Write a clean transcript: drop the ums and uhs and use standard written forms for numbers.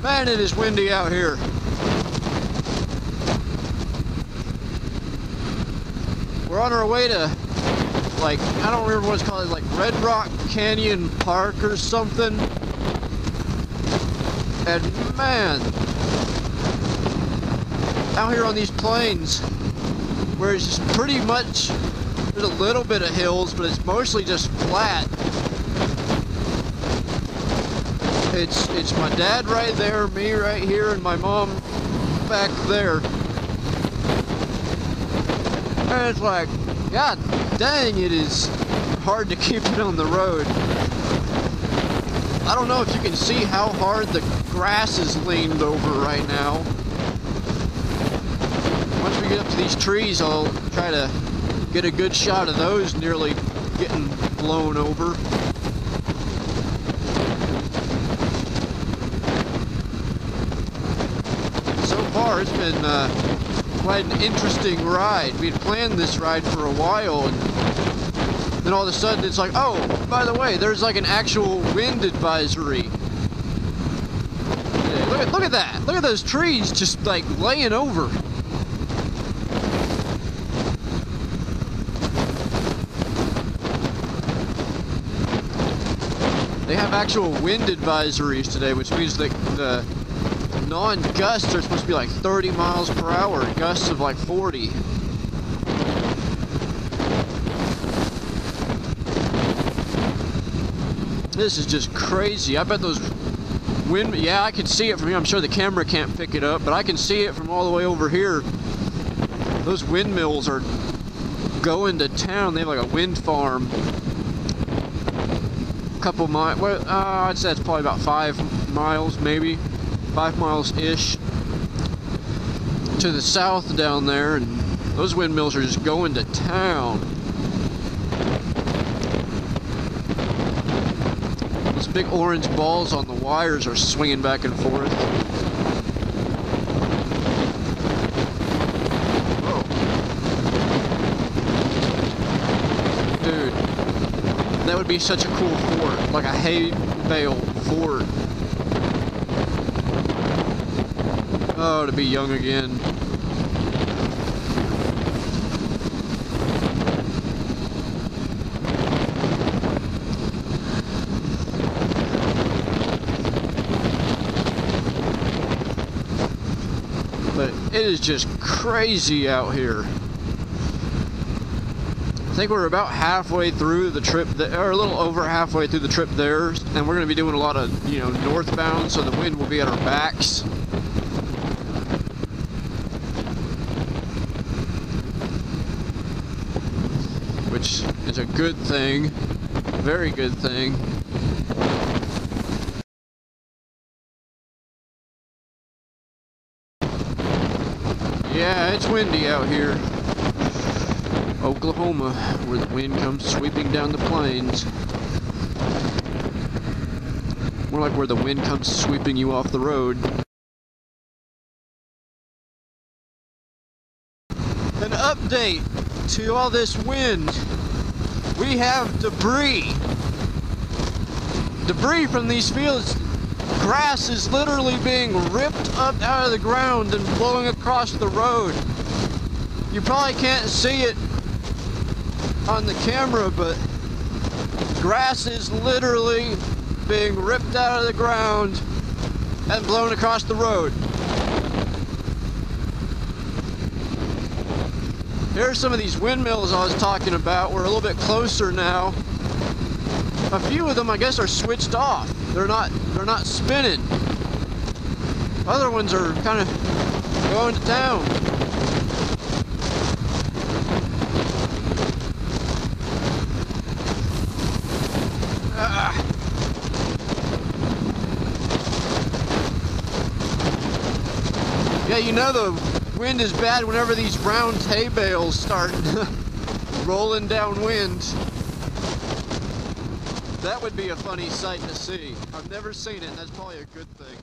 Man, it is windy out here. We're on our way to, like, I don't remember what it's called, like Red Rock Canyon Park or something. And man, out here on these plains, where it's just pretty much, there's a little bit of hills, but it's mostly just flat. It's my dad right there, me right here, and my mom back there. And it's like, God dang, it is hard to keep it on the road. I don't know if you can see how hard the grass is leaned over right now. Once we get up to these trees, I'll try to get a good shot of those nearly getting blown over. So far, it's been quite an interesting ride. We had planned this ride for a while, and then all of a sudden it's like, oh, by the way, there's like an actual wind advisory. Look at that. Look at those trees just like laying over. They have actual wind advisories today, which means that the non-gusts are supposed to be like 30 miles per hour, gusts of like 40. This is just crazy. I bet those wind, yeah, I can see it from here. I'm sure the camera can't pick it up, but I can see it from all the way over here. Those windmills are going to town. They have like a wind farm. A couple miles, well, I'd say it's probably about 5 miles, maybe 5 miles-ish to the south down there, and those windmills are just going to town. Those big orange balls on the wires are swinging back and forth. Whoa. Dude, that would be such a cool fort, like a hay bale fort. Oh, to be young again. But it is just crazy out here. I think we're about halfway through the trip, or a little over halfway through the trip there, and we're going to be doing a lot of, you know, northbound, so the wind will be at our backs. Which is a good thing, very good thing. Yeah, it's windy out here. Oklahoma, where the wind comes sweeping down the plains. More like where the wind comes sweeping you off the road. An update to all this wind. We have debris. Debris from these fields. Grass is literally being ripped up out of the ground and blowing across the road. You probably can't see it on the camera, but grass is literally being ripped out of the ground and blown across the road. Here are some of these windmills I was talking about. We're a little bit closer now. A few of them, I guess, are switched off. They're not spinning. Other ones are kind of going to town. Yeah, you know the wind is bad whenever these round hay bales start rolling downwind. That would be a funny sight to see. I've never seen it, and that's probably a good thing.